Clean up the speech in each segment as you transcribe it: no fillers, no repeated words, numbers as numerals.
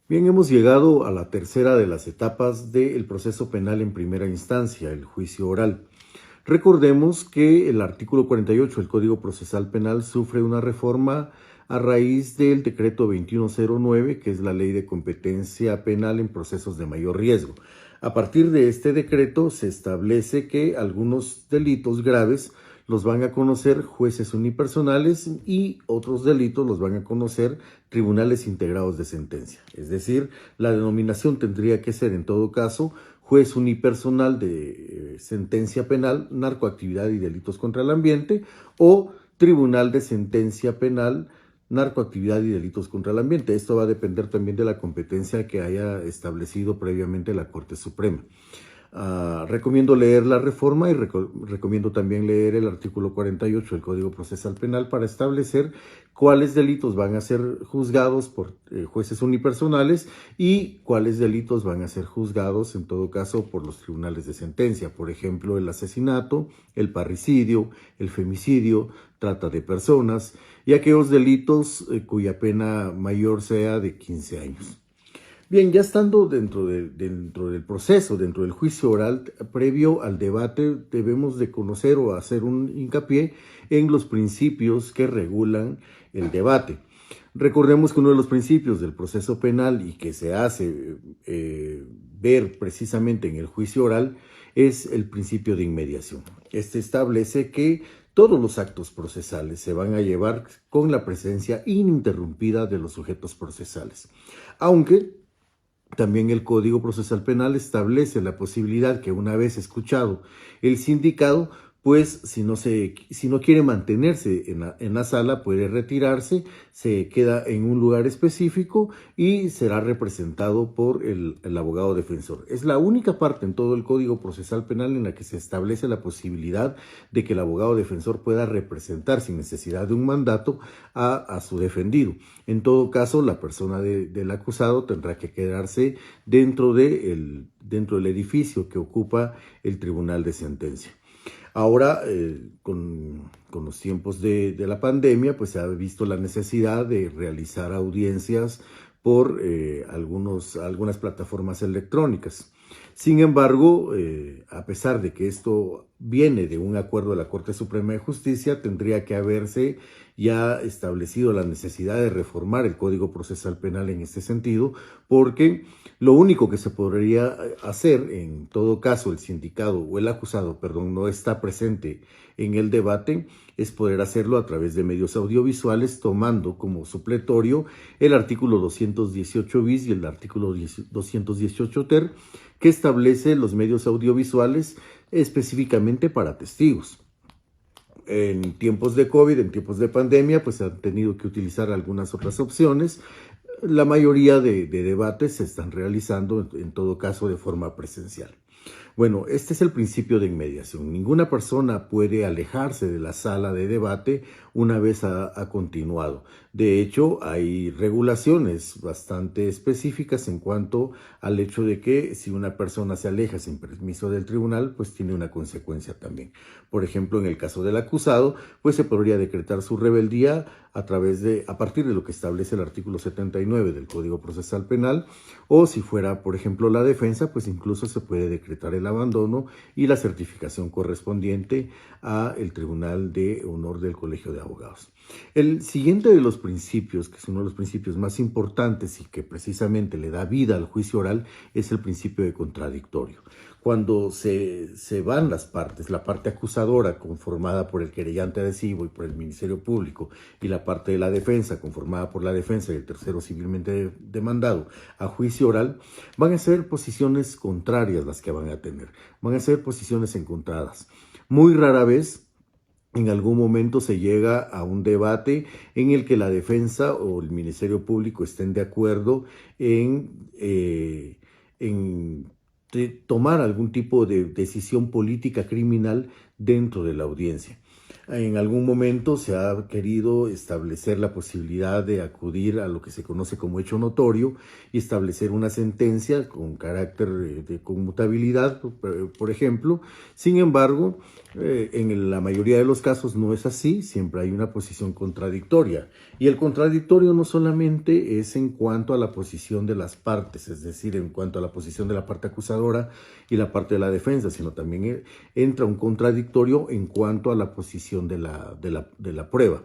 Bien, hemos llegado a la tercera de las etapas del proceso penal en primera instancia, el juicio oral. Recordemos que el artículo 48 del Código Procesal Penal sufre una reforma a raíz del decreto 2109, que es la ley de competencia penal en procesos de mayor riesgo. A partir de este decreto se establece que algunos delitos graves los van a conocer jueces unipersonales y otros delitos los van a conocer tribunales integrados de sentencia. Es decir, la denominación tendría que ser en todo caso juez unipersonal de sentencia penal, narcoactividad y delitos contra el ambiente, o tribunal de sentencia penal, narcoactividad y delitos contra el ambiente. Esto va a depender también de la competencia que haya establecido previamente la Corte Suprema. Recomiendo leer la reforma y recomiendo también leer el artículo 48 del Código Procesal Penal para establecer cuáles delitos van a ser juzgados por jueces unipersonales y cuáles delitos van a ser juzgados en todo caso por los tribunales de sentencia. Por ejemplo, el asesinato, el parricidio, el femicidio, trata de personas y aquellos delitos cuya pena mayor sea de 15 años. Bien, ya estando dentro del proceso, dentro del juicio oral, previo al debate, debemos de conocer o hacer un hincapié en los principios que regulan el debate. Recordemos que uno de los principios del proceso penal y que se hace ver precisamente en el juicio oral es el principio de inmediación. Este establece que todos los actos procesales se van a llevar con la presencia ininterrumpida de los sujetos procesales, aunque también el Código Procesal Penal establece la posibilidad que una vez escuchado el sindicado, pues si no quiere mantenerse en la sala, puede retirarse, se queda en un lugar específico y será representado por el abogado defensor. Es la única parte en todo el Código Procesal Penal en la que se establece la posibilidad de que el abogado defensor pueda representar sin necesidad de un mandato a su defendido. En todo caso, la persona del acusado tendrá que quedarse dentro del edificio que ocupa el tribunal de sentencia. Ahora, con los tiempos de la pandemia, pues se ha visto la necesidad de realizar audiencias por algunas plataformas electrónicas. Sin embargo, a pesar de que esto viene de un acuerdo de la Corte Suprema de Justicia, tendría que haberse ya establecido la necesidad de reformar el Código Procesal Penal en este sentido, porque lo único que se podría hacer, en todo caso el sindicado o el acusado, perdón, no está presente en el debate, es poder hacerlo a través de medios audiovisuales, tomando como supletorio el artículo 218 bis y el artículo 218 ter, que establece los medios audiovisuales específicamente para testigos. En tiempos de COVID, en tiempos de pandemia, pues han tenido que utilizar algunas otras opciones. La mayoría de debates se están realizando, en todo caso, de forma presencial. Bueno, este es el principio de inmediación. Ninguna persona puede alejarse de la sala de debate una vez ha continuado. De hecho, hay regulaciones bastante específicas en cuanto al hecho de que si una persona se aleja sin permiso del tribunal, pues tiene una consecuencia también. Por ejemplo, en el caso del acusado, pues se podría decretar su rebeldía a partir de lo que establece el artículo 79 del Código Procesal Penal, o si fuera, por ejemplo, la defensa, pues incluso se puede decretar el abandono y la certificación correspondiente al Tribunal de Honor del Colegio de Abogados. El siguiente de los principios, que es uno de los principios más importantes y que precisamente le da vida al juicio oral, es el principio de contradictorio. Cuando se van las partes, la parte acusadora conformada por el querellante adhesivo y por el Ministerio Público y la parte de la defensa conformada por la defensa y el tercero civilmente demandado a juicio oral, van a ser posiciones contrarias las que van a tener, van a ser posiciones encontradas. Muy rara vez en algún momento se llega a un debate en el que la defensa o el Ministerio Público estén de acuerdo en tomar algún tipo de decisión política criminal dentro de la audiencia. En algún momento se ha querido establecer la posibilidad de acudir a lo que se conoce como hecho notorio y establecer una sentencia con carácter de conmutabilidad, por ejemplo. Sin embargo, en la mayoría de los casos no es así, siempre hay una posición contradictoria. Y el contradictorio no solamente es en cuanto a la posición de las partes, es decir, en cuanto a la posición de la parte acusadora y la parte de la defensa, sino también entra un contradictorio en cuanto a la posición de la prueba.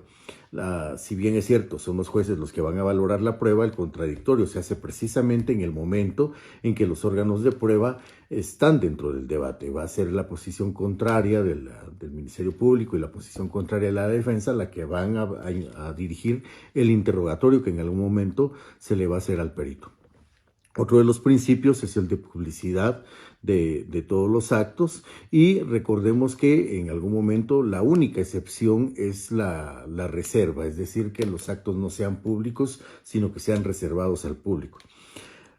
Si bien es cierto, son los jueces los que van a valorar la prueba, el contradictorio se hace precisamente en el momento en que los órganos de prueba están dentro del debate. Va a ser la posición contraria del Ministerio Público y la posición contraria de la defensa la que van a dirigir el interrogatorio que en algún momento se le va a hacer al perito. Otro de los principios es el de publicidad de todos los actos, y recordemos que en algún momento la única excepción es la reserva, es decir, que los actos no sean públicos, sino que sean reservados al público.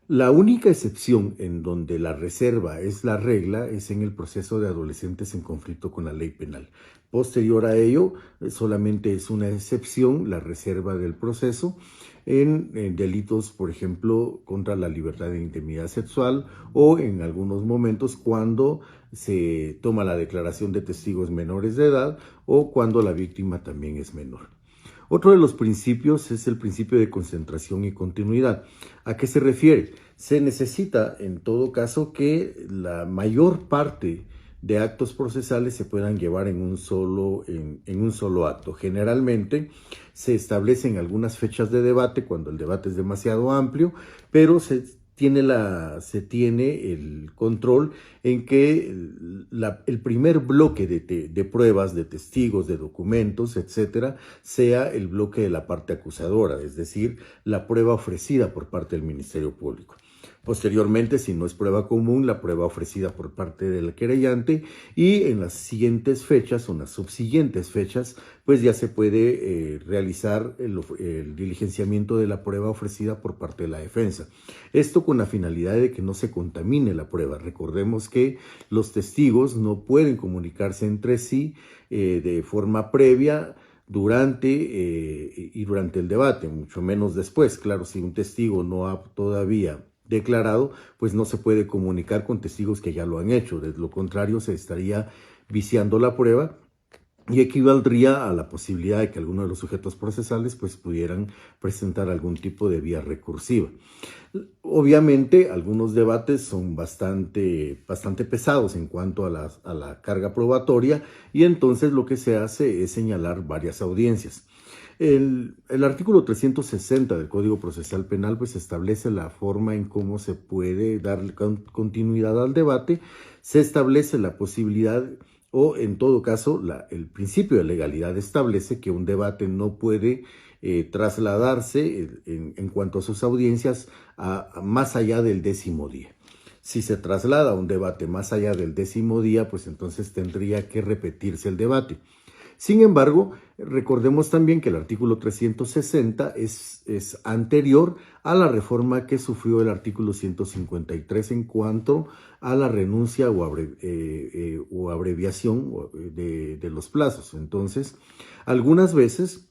La única excepción en donde la reserva es la regla es en el proceso de adolescentes en conflicto con la ley penal. Posterior a ello, solamente es una excepción la reserva del proceso en delitos, por ejemplo, contra la libertad de intimidad sexual, o en algunos momentos cuando se toma la declaración de testigos menores de edad o cuando la víctima también es menor. Otro de los principios es el principio de concentración y continuidad. ¿A qué se refiere? Se necesita, en todo caso, que la mayor parte de actos procesales se puedan llevar en un solo acto. Generalmente se establecen algunas fechas de debate cuando el debate es demasiado amplio, pero se tiene el control en que el primer bloque de pruebas, de testigos, de documentos, etcétera, sea el bloque de la parte acusadora, es decir, la prueba ofrecida por parte del Ministerio Público. Posteriormente, si no es prueba común, la prueba ofrecida por parte del querellante, y en las siguientes fechas o en las subsiguientes fechas, pues ya se puede realizar el diligenciamiento de la prueba ofrecida por parte de la defensa. Esto con la finalidad de que no se contamine la prueba. Recordemos que los testigos no pueden comunicarse entre sí de forma previa durante el debate, mucho menos después. Claro, si un testigo no ha todavía declarado, pues no se puede comunicar con testigos que ya lo han hecho. De lo contrario, se estaría viciando la prueba y equivaldría a la posibilidad de que alguno de los sujetos procesales pues pudieran presentar algún tipo de vía recursiva. Obviamente, algunos debates son bastante pesados en cuanto a la carga probatoria, y entonces lo que se hace es señalar varias audiencias. El artículo 360 del Código Procesal Penal pues establece la forma en cómo se puede dar continuidad al debate. Se establece la posibilidad, o en todo caso el principio de legalidad establece que un debate no puede trasladarse en cuanto a sus audiencias más allá del 10º día. Si se traslada un debate más allá del 10º día, pues entonces tendría que repetirse el debate. Sin embargo, recordemos también que el artículo 360 es anterior a la reforma que sufrió el artículo 153 en cuanto a la renuncia o abreviación de los plazos. Entonces, algunas veces,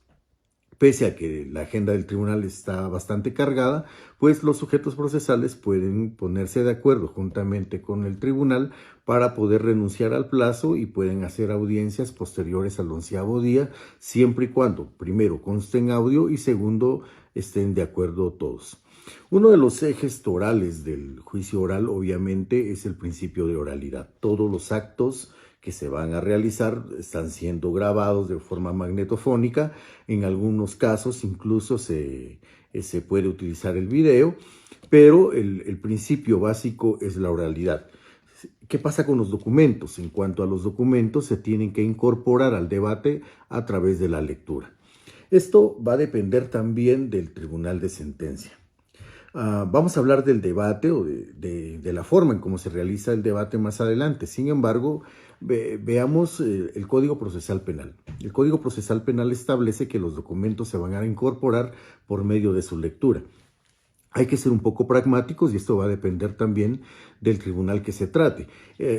pese a que la agenda del tribunal está bastante cargada, pues los sujetos procesales pueden ponerse de acuerdo juntamente con el tribunal para poder renunciar al plazo, y pueden hacer audiencias posteriores al 11º día, siempre y cuando, primero, conste en audio y segundo, estén de acuerdo todos. Uno de los ejes torales del juicio oral, obviamente, es el principio de oralidad. Todos los actos que se van a realizar están siendo grabados de forma magnetofónica. En algunos casos incluso se puede utilizar el video, pero el principio básico es la oralidad. ¿Qué pasa con los documentos? En cuanto a los documentos, se tienen que incorporar al debate a través de la lectura. Esto va a depender también del tribunal de sentencia. Vamos a hablar del debate o de la forma en cómo se realiza el debate más adelante. Sin embargo, veamos el Código Procesal Penal. El Código Procesal Penal establece que los documentos se van a incorporar por medio de su lectura. Hay que ser un poco pragmáticos y esto va a depender también del tribunal que se trate.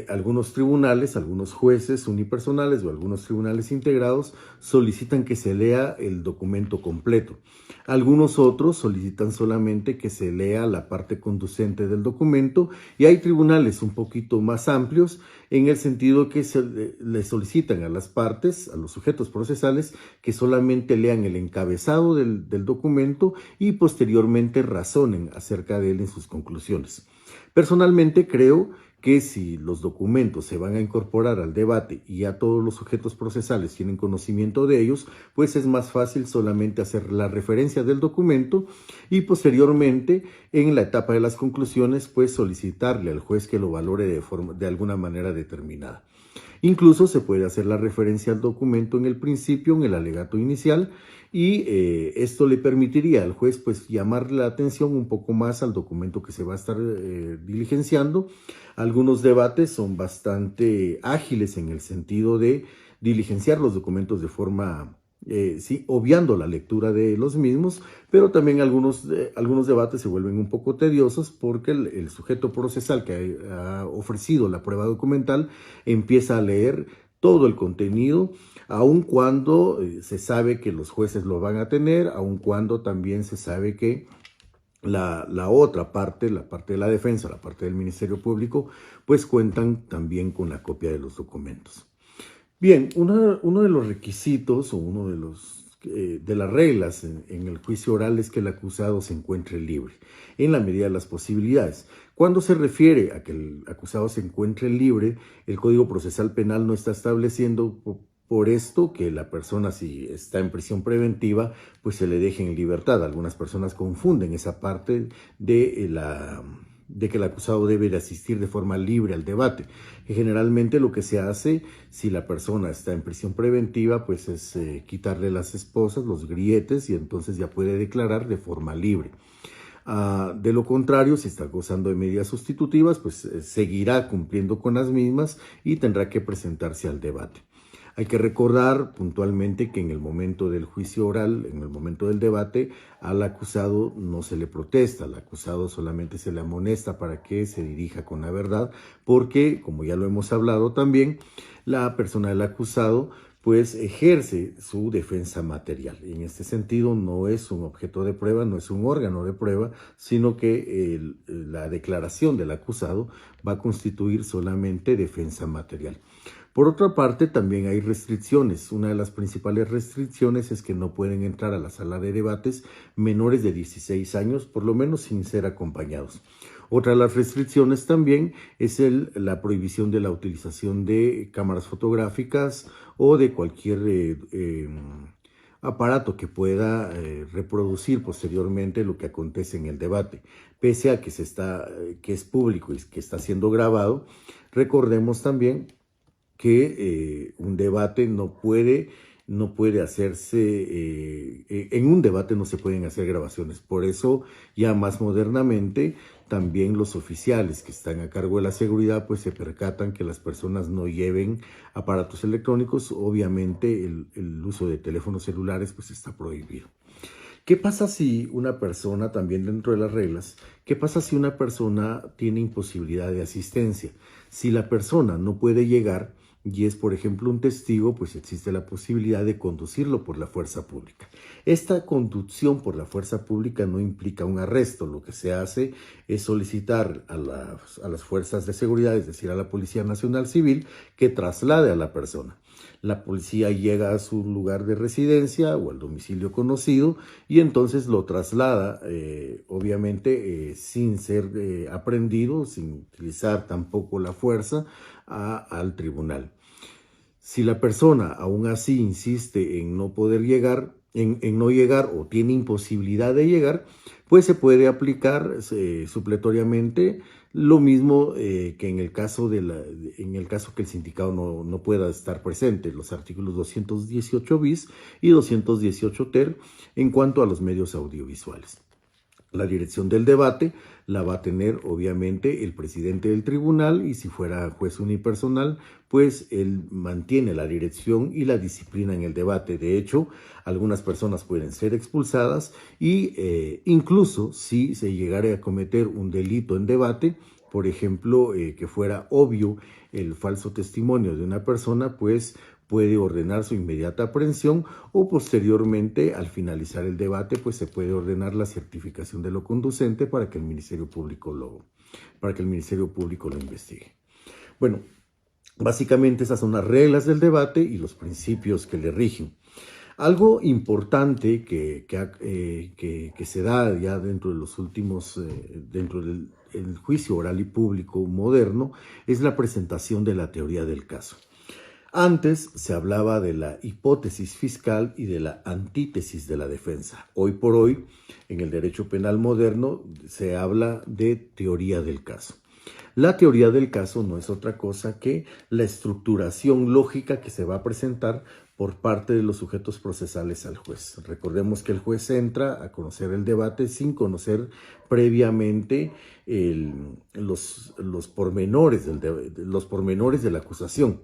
Algunos tribunales, algunos jueces unipersonales o algunos tribunales integrados solicitan que se lea el documento completo. Algunos otros solicitan solamente que se lea la parte conducente del documento y hay tribunales un poquito más amplios en el sentido que le solicitan a las partes, a los sujetos procesales, que solamente lean el encabezado del documento y posteriormente razonen acerca de él en sus conclusiones. Personalmente creo que si los documentos se van a incorporar al debate y ya todos los sujetos procesales tienen conocimiento de ellos, pues es más fácil solamente hacer la referencia del documento y posteriormente en la etapa de las conclusiones pues solicitarle al juez que lo valore de alguna manera determinada. Incluso se puede hacer la referencia al documento en el principio, en el alegato inicial, y esto le permitiría al juez pues llamar la atención un poco más al documento que se va a estar diligenciando. Algunos debates son bastante ágiles en el sentido de diligenciar los documentos de forma sí, obviando la lectura de los mismos, pero también algunos debates se vuelven un poco tediosos porque el sujeto procesal que ha ofrecido la prueba documental empieza a leer todo el contenido, aun cuando se sabe que los jueces lo van a tener, aun cuando también se sabe que la otra parte, la parte de la defensa, la parte del Ministerio Público, pues cuentan también con la copia de los documentos. Bien, uno de los requisitos o uno de las reglas en el juicio oral es que el acusado se encuentre libre, en la medida de las posibilidades. Cuando se refiere a que el acusado se encuentre libre, el Código Procesal Penal no está estableciendo por esto que la persona, si está en prisión preventiva, pues se le deje en libertad. Algunas personas confunden esa parte de que el acusado debe de asistir de forma libre al debate. Y generalmente lo que se hace si la persona está en prisión preventiva pues es quitarle las esposas, los grilletes y entonces ya puede declarar de forma libre. De lo contrario, si está gozando de medidas sustitutivas, pues seguirá cumpliendo con las mismas y tendrá que presentarse al debate. Hay que recordar puntualmente que en el momento del juicio oral, en el momento del debate, al acusado no se le protesta, al acusado solamente se le amonesta para que se dirija con la verdad, porque, como ya lo hemos hablado también, la persona del acusado pues ejerce su defensa material. En este sentido no es un objeto de prueba, no es un órgano de prueba, sino que la declaración del acusado va a constituir solamente defensa material. Por otra parte, también hay restricciones. Una de las principales restricciones es que no pueden entrar a la sala de debates menores de 16 años, por lo menos sin ser acompañados. Otra de las restricciones también es la prohibición de la utilización de cámaras fotográficas o de cualquier aparato que pueda reproducir posteriormente lo que acontece en el debate. Pese a que es público y que está siendo grabado, recordemos también que un debate no puede hacerse, en un debate no se pueden hacer grabaciones. Por eso, ya más modernamente, también los oficiales que están a cargo de la seguridad, pues se percatan que las personas no lleven aparatos electrónicos. Obviamente, el uso de teléfonos celulares, pues está prohibido. ¿Qué pasa si una persona, también dentro de las reglas, qué pasa si una persona tiene imposibilidad de asistencia? Si la persona no puede llegar y es, por ejemplo, un testigo, pues existe la posibilidad de conducirlo por la fuerza pública. Esta conducción por la fuerza pública no implica un arresto. Lo que se hace es solicitar a las fuerzas de seguridad, es decir, a la Policía Nacional Civil, que traslade a la persona. La policía llega a su lugar de residencia o al domicilio conocido y entonces lo traslada, obviamente sin ser aprehendido, sin utilizar tampoco la fuerza, al tribunal. Si la persona aún así insiste en no poder llegar, en no llegar o tiene imposibilidad de llegar, pues se puede aplicar supletoriamente lo mismo que en el caso que el sindicado no pueda estar presente, los artículos 218 bis y 218 ter en cuanto a los medios audiovisuales. La dirección del debate la va a tener obviamente el presidente del tribunal y si fuera juez unipersonal, pues él mantiene la dirección y la disciplina en el debate. De hecho, algunas personas pueden ser expulsadas y incluso si se llegara a cometer un delito en debate, por ejemplo, que fuera obvio el falso testimonio de una persona, pues puede ordenar su inmediata aprehensión o posteriormente, al finalizar el debate, pues se puede ordenar la certificación de lo conducente para que el Ministerio Público lo investigue. Bueno, básicamente esas son las reglas del debate y los principios que le rigen. Algo importante que se da ya dentro de los últimos, dentro del juicio oral y público moderno, es la presentación de la teoría del caso. Antes se hablaba de la hipótesis fiscal y de la antítesis de la defensa. Hoy por hoy, en el derecho penal moderno, se habla de teoría del caso. La teoría del caso no es otra cosa que la estructuración lógica que se va a presentar por parte de los sujetos procesales al juez. Recordemos que el juez entra a conocer el debate sin conocer previamente los pormenores de la acusación.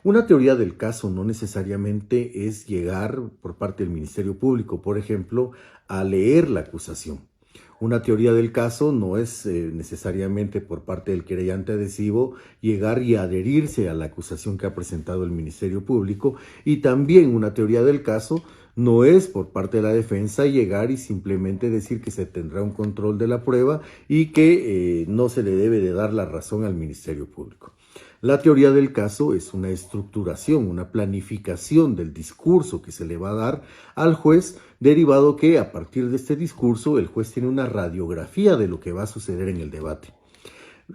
Una teoría del caso no necesariamente es llegar por parte del Ministerio Público, por ejemplo, a leer la acusación. Una teoría del caso no es necesariamente por parte del querellante adhesivo llegar y adherirse a la acusación que ha presentado el Ministerio Público, y también una teoría del caso no es por parte de la defensa llegar y simplemente decir que se tendrá un control de la prueba y que no se le debe de dar la razón al Ministerio Público. La teoría del caso es una estructuración, una planificación del discurso que se le va a dar al juez, derivado que a partir de este discurso el juez tiene una radiografía de lo que va a suceder en el debate.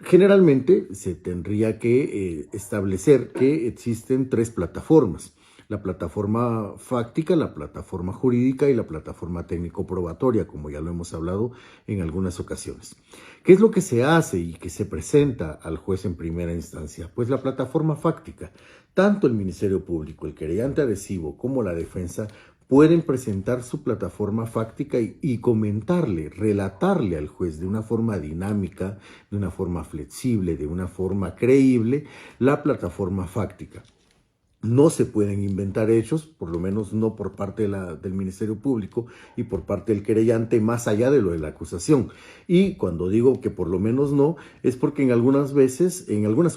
Generalmente se tendría que establecer que existen tres plataformas: la plataforma fáctica, la plataforma jurídica y la plataforma técnico-probatoria, como ya lo hemos hablado en algunas ocasiones. ¿Qué es lo que se hace y que se presenta al juez en primera instancia? Pues la plataforma fáctica. Tanto el Ministerio Público, el querellante adhesivo como la defensa pueden presentar su plataforma fáctica y comentarle, relatarle al juez de una forma dinámica, de una forma flexible, de una forma creíble, la plataforma fáctica. No se pueden inventar hechos, por lo menos no por parte del Ministerio Público y por parte del querellante, más allá de lo de la acusación. Y cuando digo que por lo menos no, es porque en algunas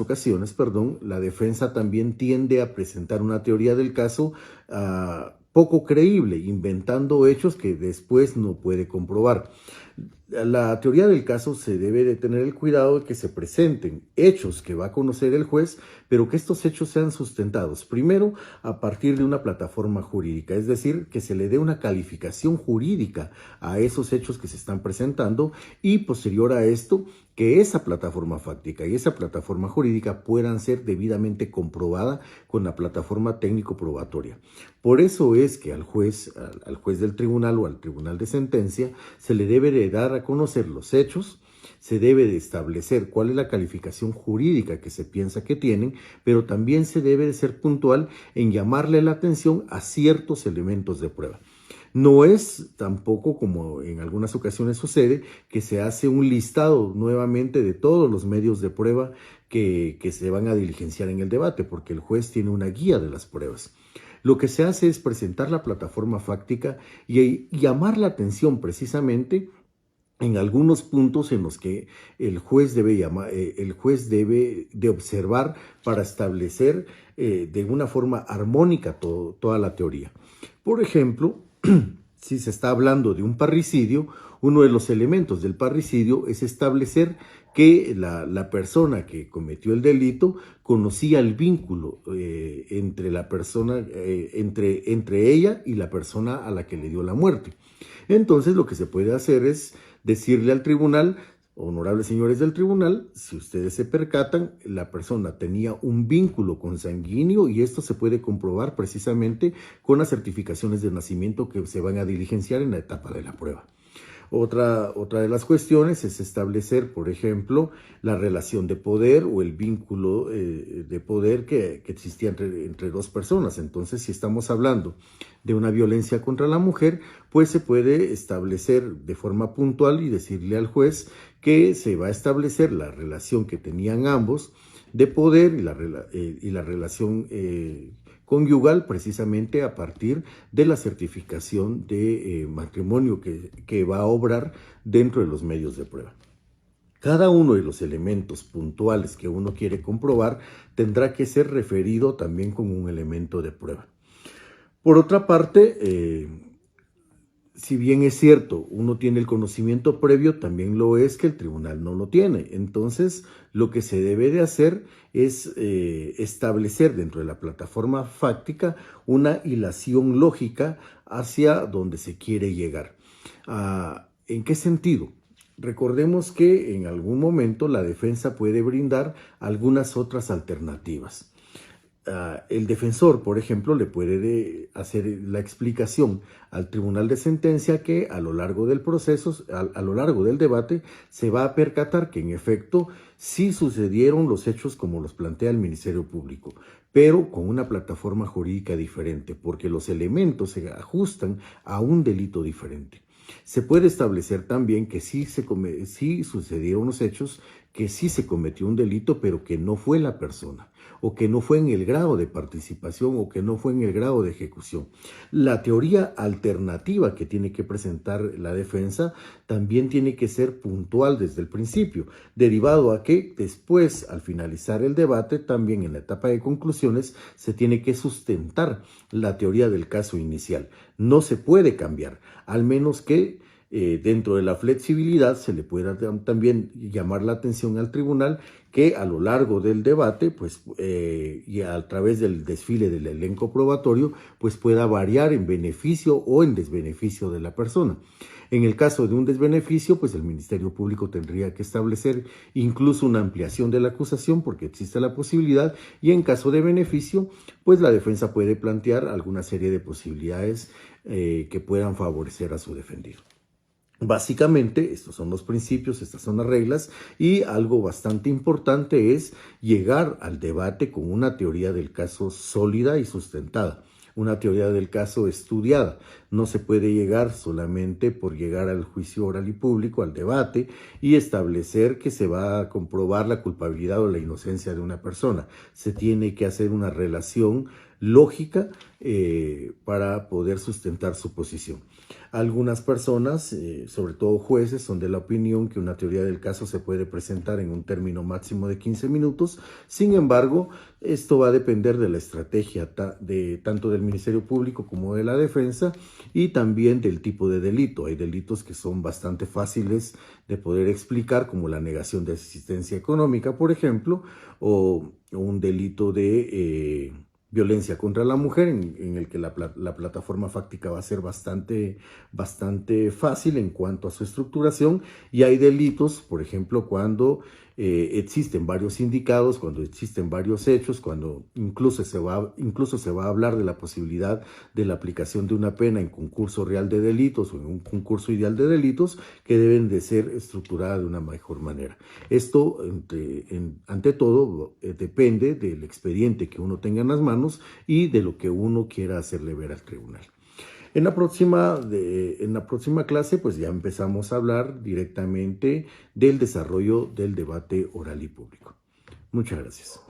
ocasiones, la defensa también tiende a presentar una teoría del caso poco creíble, inventando hechos que después no puede comprobar. La teoría del caso se debe de tener el cuidado de que se presenten hechos que va a conocer el juez, pero que estos hechos sean sustentados primero a partir de una plataforma jurídica, es decir, que se le dé una calificación jurídica a esos hechos que se están presentando, y posterior a esto, que esa plataforma fáctica y esa plataforma jurídica puedan ser debidamente comprobadas con la plataforma técnico-probatoria. Por eso es que al juez del tribunal o al tribunal de sentencia se le debe de dar a conocer los hechos, se debe de establecer cuál es la calificación jurídica que se piensa que tienen, pero también se debe de ser puntual en llamarle la atención a ciertos elementos de prueba. No es tampoco, como en algunas ocasiones sucede, que se hace un listado nuevamente de todos los medios de prueba que se van a diligenciar en el debate, porque el juez tiene una guía de las pruebas. Lo que se hace es presentar la plataforma fáctica y llamar la atención precisamente en algunos puntos en los que el juez debe de observar para establecer de una forma armónica toda la teoría. Por ejemplo, si se está hablando de un parricidio, uno de los elementos del parricidio es establecer que la persona que cometió el delito conocía el vínculo entre la persona, entre ella y la persona a la que le dio la muerte. Entonces, lo que se puede hacer es decirle al tribunal: honorables señores del tribunal, si ustedes se percatan, la persona tenía un vínculo consanguíneo y esto se puede comprobar precisamente con las certificaciones de nacimiento que se van a diligenciar en la etapa de la prueba. Otra de las cuestiones es establecer, por ejemplo, la relación de poder o el vínculo de poder que existía entre dos personas. Entonces, si estamos hablando de una violencia contra la mujer, pues se puede establecer de forma puntual y decirle al juez que se va a establecer la relación que tenían ambos de poder y la relación conyugal precisamente a partir de la certificación de matrimonio que va a obrar dentro de los medios de prueba. Cada uno de los elementos puntuales que uno quiere comprobar tendrá que ser referido también como un elemento de prueba. Por otra parte, si bien es cierto, uno tiene el conocimiento previo, también lo es que el tribunal no lo tiene. Entonces, lo que se debe de hacer es establecer dentro de la plataforma fáctica una hilación lógica hacia donde se quiere llegar. ¿En qué sentido? Recordemos que en algún momento la defensa puede brindar algunas otras alternativas. El defensor, por ejemplo, le puede hacer la explicación al tribunal de sentencia que a lo largo del proceso, a lo largo del debate, se va a percatar que en efecto sí sucedieron los hechos como los plantea el Ministerio Público, pero con una plataforma jurídica diferente, porque los elementos se ajustan a un delito diferente. Se puede establecer también que sí sucedieron los hechos, que sí se cometió un delito, pero que no fue la persona, o que no fue en el grado de participación, o que no fue en el grado de ejecución. La teoría alternativa que tiene que presentar la defensa también tiene que ser puntual desde el principio, derivado a que después, al finalizar el debate, también en la etapa de conclusiones, se tiene que sustentar la teoría del caso inicial. No se puede cambiar, al menos que dentro de la flexibilidad se le pueda también llamar la atención al tribunal que a lo largo del debate, pues, y a través del desfile del elenco probatorio, pues pueda variar en beneficio o en desbeneficio de la persona. En el caso de un desbeneficio, pues el Ministerio Público tendría que establecer incluso una ampliación de la acusación porque existe la posibilidad, y en caso de beneficio, pues la defensa puede plantear alguna serie de posibilidades que puedan favorecer a su defendido. Básicamente, estos son los principios, estas son las reglas, y algo bastante importante es llegar al debate con una teoría del caso sólida y sustentada, una teoría del caso estudiada. No se puede llegar solamente por llegar al juicio oral y público, al debate, y establecer que se va a comprobar la culpabilidad o la inocencia de una persona. Se tiene que hacer una relación lógica para poder sustentar su posición. Algunas personas, sobre todo jueces, son de la opinión que una teoría del caso se puede presentar en un término máximo de 15 minutos. Sin embargo, esto va a depender de la estrategia tanto del Ministerio Público como de la defensa, y también del tipo de delito. Hay delitos que son bastante fáciles de poder explicar, como la negación de asistencia económica, por ejemplo, o un delito de violencia contra la mujer, en el que la plataforma fáctica va a ser bastante fácil en cuanto a su estructuración. Y hay delitos, por ejemplo, cuando existen varios indicados, cuando existen varios hechos, cuando incluso se va a hablar de la posibilidad de la aplicación de una pena en concurso real de delitos o en un concurso ideal de delitos, que deben de ser estructuradas de una mejor manera. Esto, ante todo, depende del expediente que uno tenga en las manos y de lo que uno quiera hacerle ver al tribunal. En la próxima clase, pues ya empezamos a hablar directamente del desarrollo del debate oral y público. Muchas gracias.